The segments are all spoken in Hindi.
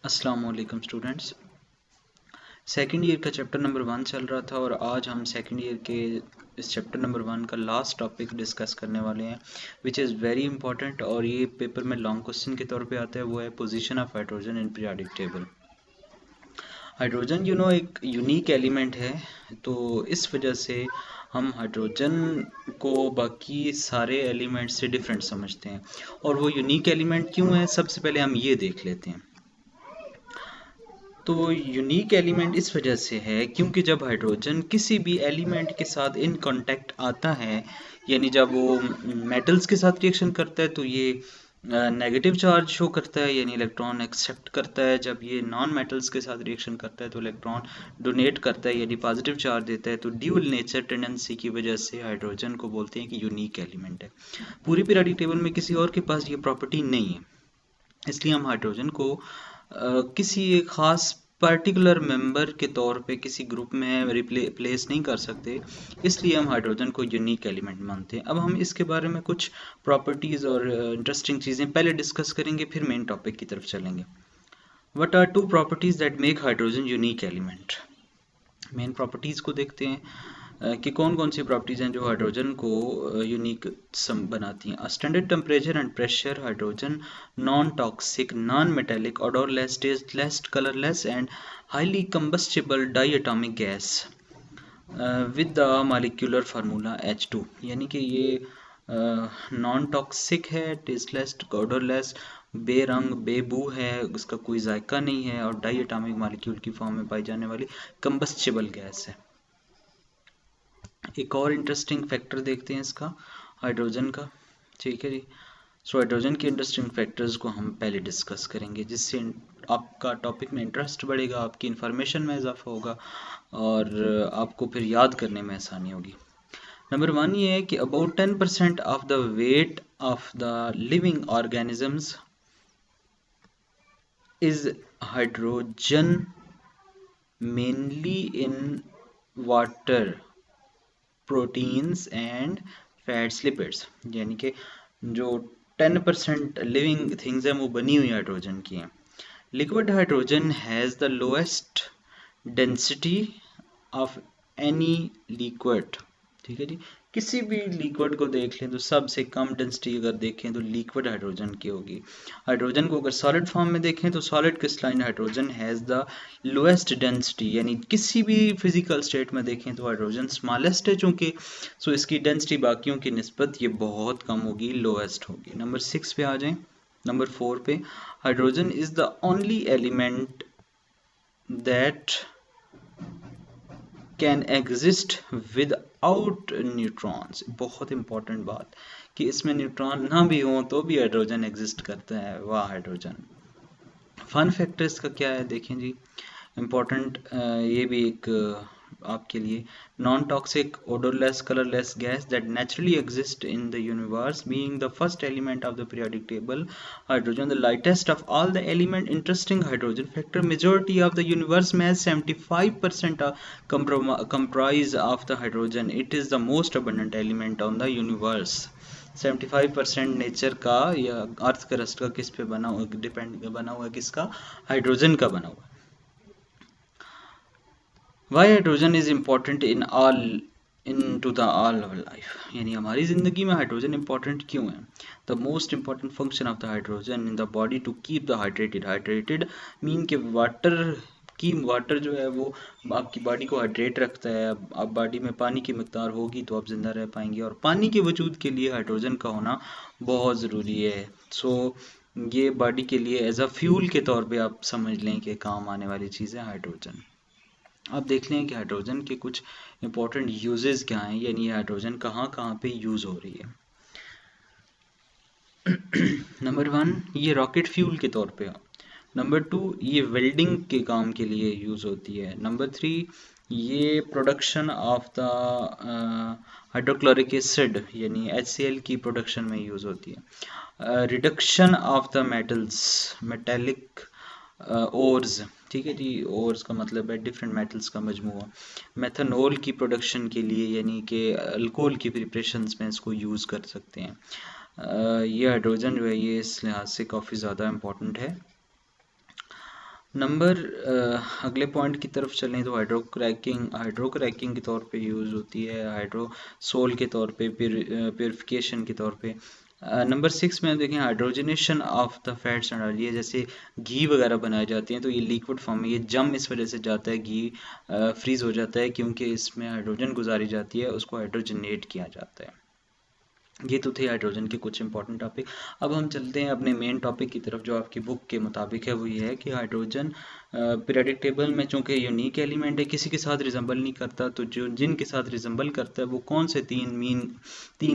अस्सलाम वालेकुम स्टूडेंट्स। सेकंड ईयर का चैप्टर नंबर 1 चल रहा था और आज हम सेकंड ईयर के इस चैप्टर नंबर 1 का लास्ट टॉपिक डिस्कस करने वाले हैं विच इज़ वेरी इंपॉर्टेंट और ये पेपर में लॉन्ग क्वेश्चन के तौर पे आता है। वो है position of hydrogen in periodic table. Hydrogen एक यूनिक एलिमेंट है, तो इस वजह से हम हाइड्रोजन को बाकी सारे एलिमेंट से डिफरेंट समझते हैं। और वो यूनिक एलिमेंट क्यों है, सबसे पहले हम ये देख लेते हैं। तो यूनिक एलिमेंट इस वजह से है क्योंकि जब हाइड्रोजन किसी भी एलिमेंट के साथ इन कांटेक्ट आता है, यानी जब वो मेटल्स के साथ रिएक्शन करता है तो ये नेगेटिव चार्ज शो करता है, यानी इलेक्ट्रॉन एक्सेप्ट करता है। जब ये नॉन मेटल्स के साथ रिएक्शन करता है तो इलेक्ट्रॉन डोनेट करता है, यानी पॉजिटिव चार्ज देता है। तो ड्यूअल नेचर टेंडेंसी की वजह से हाइड्रोजन को बोलते हैं कि यूनिक एलिमेंट है। पूरी पीरियोडिक टेबल में किसी और के पास ये प्रॉपर्टी नहीं है, इसलिए हम हाइड्रोजन को किसी एक खास पर्टिकुलर मेंबर के तौर पे किसी ग्रुप में रिप्लेस नहीं कर सकते, इसलिए हम हाइड्रोजन को यूनिक एलिमेंट मानते हैं। अब हम इसके बारे में कुछ प्रॉपर्टीज़ और इंटरेस्टिंग चीज़ें पहले डिस्कस करेंगे, फिर मेन टॉपिक की तरफ चलेंगे। What are two properties that make hydrogen unique element. Main properties को देखते हैं कि कौन कौन सी प्रॉपर्टीज़ हैं जो हाइड्रोजन को यूनिक बनाती हैं। Standard temperature and pressure, hydrogen non toxic, non metallic, odourless, tasteless, colourless and highly combustible diatomic gas with the molecular formula H2, यानी कि ये नॉन टॉक्सिक है, टेस्टलेस, ओडोरलेस, बेरंग बेबू है, उसका कोई जायका नहीं है, और डाइएटॉमिक मॉलिक्यूल की फॉर्म में पाई जाने वाली कंबस्टिबल गैस है। एक और इंटरेस्टिंग फैक्टर देखते हैं इसका, हाइड्रोजन का। ठीक है जी। सो हाइड्रोजन के इंटरेस्टिंग फैक्टर्स को हम पहले डिस्कस करेंगे, जिससे आपका टॉपिक में इंटरेस्ट बढ़ेगा, आपकी इन्फॉर्मेशन में इजाफा होगा और आपको फिर याद करने में आसानी होगी। नंबर 1 ये है कि about 10% of the weight of the living organisms is hydrogen, mainly in water, proteins and fats, lipids, यानी कि जो 10% लिविंग थिंग्स हैं वो बनी हुई हाइड्रोजन की हैं। Liquid hydrogen has the lowest density of any liquid. ठीक है जी। किसी भी लिक्विड को देख लें तो सबसे कम डेंसिटी अगर देखें तो लिक्विड हाइड्रोजन की होगी। हाइड्रोजन को अगर सॉलिड फॉर्म में देखें तो solid crystalline hydrogen has the lowest density, यानी किसी भी फिजिकल स्टेट में देखें तो हाइड्रोजन स्मॉलेस्ट है चूँकि, सो इसकी डेंसिटी बाकियों की निस्बत ये बहुत कम होगी, लोएस्ट होगी। नंबर 6 पे आ जाएं। नंबर 4 पे, hydrogen is the only element that can exist without neutrons. बहुत इंपॉर्टेंट बात कि इसमें न्यूट्रॉन ना भी हो तो भी हाइड्रोजन एग्जिस्ट करता है। वाह हाइड्रोजन। फन फैक्टर इसका क्या है देखें जी, इम्पॉर्टेंट ये भी एक आपके लिए, non toxic, odorless, colorless gas that naturally exist in the universe, being the first element of the periodic table. Hydrogen, the lightest of all the element. Interesting hydrogen factor, majority of the universe mass 75% comprise of the hydrogen. It is the most abundant element on the universe. 75% nature का या अर्थ क्रस्ट का किस पे बना हुआ, डिपेंड बना हुआ, किसका, हाइड्रोजन का बना हुआ। Why hydrogen is important in to the all life, यानी हमारी ज़िंदगी में हाइड्रोजन इंपॉर्टेंट क्यों है। The most important function of the hydrogen in the body to keep the hydrated mean के वाटर जो है वो आपकी बॉडी को हाइड्रेट रखता है। अब बॉडी में पानी की मिकदार होगी तो आप जिंदा रह पाएंगे, और पानी के वजूद के लिए हाइड्रोजन का होना बहुत ज़रूरी है। सो ये बॉडी के लिए एज अ फ्यूल के तौर पे आप समझ लें कि काम आने वाली चीज़ है हाइड्रोजन। अब देख लें कि हाइड्रोजन के कुछ इंपॉर्टेंट यूजेस क्या हैं, यानी हाइड्रोजन कहाँ कहाँ पे यूज़ हो रही है। नंबर 1 ये रॉकेट फ्यूल के तौर पे। नंबर 2 ये वेल्डिंग के काम के लिए यूज़ होती है। नंबर 3 ये production of the hydrochloric acid यानी HCl की प्रोडक्शन में यूज़ होती है। Reduction of the metallic ores, ठीक है जी, ओर्स का मतलब है डिफरेंट मेटल्स का मजमूआ। मेथनॉल की प्रोडक्शन के लिए, यानी कि अल्कोहल की प्रिपरेशंस में इसको यूज़ कर सकते हैं। ये हाइड्रोजन जो है ये इस लिहाज से काफ़ी ज़्यादा इम्पोर्टेंट है। अगले पॉइंट की तरफ चलें तो हाइड्रोक्रैकिंग के तौर पे यूज़ होती है, हाइड्रोसोल के तौर पे, प्योरिफिकेशन के तौर पे। नंबर 6 में देखें hydrogenation of the fats and oil, ये जैसे घी वगैरह बनाए जाते हैं तो ये लिक्विड फॉर्म में, ये जम इस वजह से जाता है, घी फ्रीज हो जाता है क्योंकि इसमें हाइड्रोजन गुजारी जाती है, उसको हाइड्रोजनेट किया जाता है। ये तो थे हाइड्रोजन के कुछ इंपॉर्टेंट टॉपिक। अब हम चलते हैं अपने मेन टॉपिक की तरफ जो आपकी बुक के मुताबिक है, वो ये है कि हाइड्रोजन पीरियोडिक टेबल में चूंकि यूनिक एलिमेंट है, किसी के साथ रिजेंबल नहीं करता, तो जो जिनके साथ रिजेंबल करता है वो कौन से तीन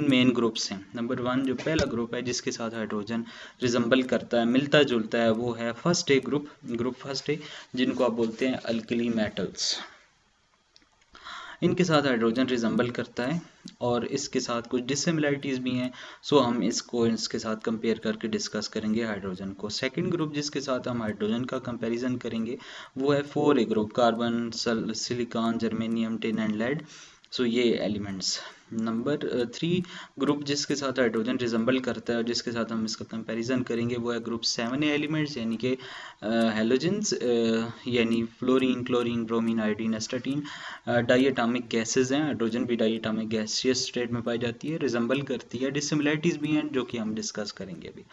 मेन ग्रुप्स हैं। नंबर 1 जो पहला ग्रुप है जिसके साथ हाइड्रोजन रिजेंबल करता है, मिलता जुलता है, वो है first A group first A, जिनको आप बोलते हैं अल्कली मेटल्स। इनके साथ हाइड्रोजन रिजेंबल करता है और इसके साथ कुछ डिसिमिलरिटीज़ भी हैं, सो हम इसके साथ कंपेयर करके डिस्कस करेंगे हाइड्रोजन को। सेकंड ग्रुप जिसके साथ हम हाइड्रोजन का कंपैरिजन करेंगे वो है 4A group, carbon, silicon, germanium, tin and lead, so ये एलिमेंट्स। नंबर 3 ग्रुप जिसके साथ हाइड्रोजन रिजेंबल करता है और जिसके साथ हम इसका कंपैरिजन करेंगे वो है ग्रुप 7A एलिमेंट्स, यानी कि हेलोजेंस, यानी fluorine, chlorine, bromine, iodine, astatine. Diatomic gases हैं, हाइड्रोजन भी डाई एटॉमिक गैसियस स्टेट में पाई जाती है, रिजेंबल करती है, डिसिमिलरिटीज़ भी हैं जो कि हम डिस्कस करेंगे अभी।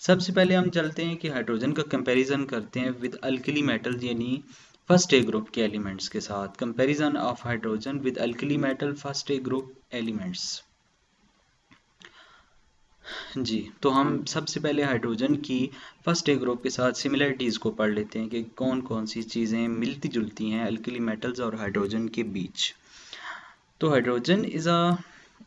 सबसे पहले हम चलते हैं कि हाइड्रोजन का कंपैरिजन करते हैं विद अल्कली मेटल्स, यानी फर्स्ट ए ग्रुप के एलिमेंट्स के साथ। Comparison of hydrogen with alkali metal first A group elements. जी, तो हम सबसे पहले हाइड्रोजन की फर्स्ट ए ग्रुप के साथ सिमिलरिटीज़ को पढ़ लेते हैं कि कौन कौन सी चीज़ें मिलती जुलती हैं अल्कली मेटल्स और हाइड्रोजन के बीच। तो hydrogen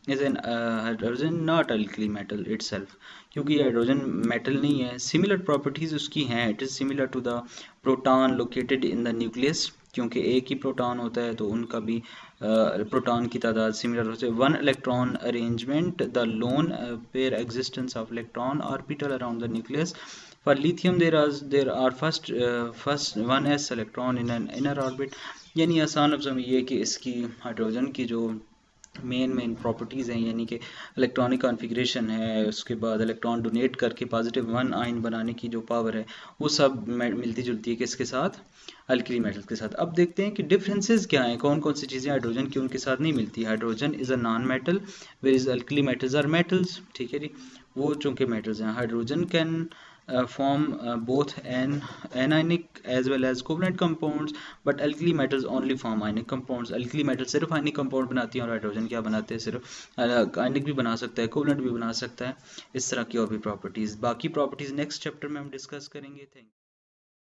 hydrogen not alkali metal itself, क्योंकि हाइड्रोजन मेटल नहीं है। सिमिलर प्रॉपर्टीज उसकी हैं, it is similar to the proton located in the nucleus, क्योंकि एक ही प्रोटॉन होता है तो उनका भी प्रोटॉन की तादाद सिमिलर होती है। 1 electron arrangement, the lone pair existence of electron orbital around the nucleus. For lithium there are first 1s electron in an inner orbit, यानी आसान लफ्ज़ों में ये कि इसकी हाइड्रोजन की जो मेन प्रॉपर्टीज़ हैं, यानी कि इलेक्ट्रॉनिक कॉन्फ़िगरेशन है, उसके बाद इलेक्ट्रॉन डोनेट करके पॉजिटिव 1 आयन बनाने की जो पावर है, वो सब मिलती जुलती है किसके साथ, अल्कली मेटल्स के साथ। अब देखते हैं कि डिफरेंसेस क्या हैं, कौन कौन सी चीज़ें हाइड्रोजन की उनके साथ नहीं मिलती। Hydrogen is a non metal where alkali metals are metals, ठीक है जी, वो चूँकि मेटल्स हैं। Hydrogen can form both anionic as well as covalent compounds, but alkali metals only form ionic compounds. alkali metals सिर्फ ionic compound बनाती हैं और हाइड्रोजन क्या बनाते हैं, सिर्फ ionic भी बना सकता है, covalent भी बना सकता है, इस तरह की और भी प्रॉपर्टीज़। बाकी प्रॉपर्टीज़ नेक्स्ट चैप्टर में हम डिस्कस करेंगे। Thank you.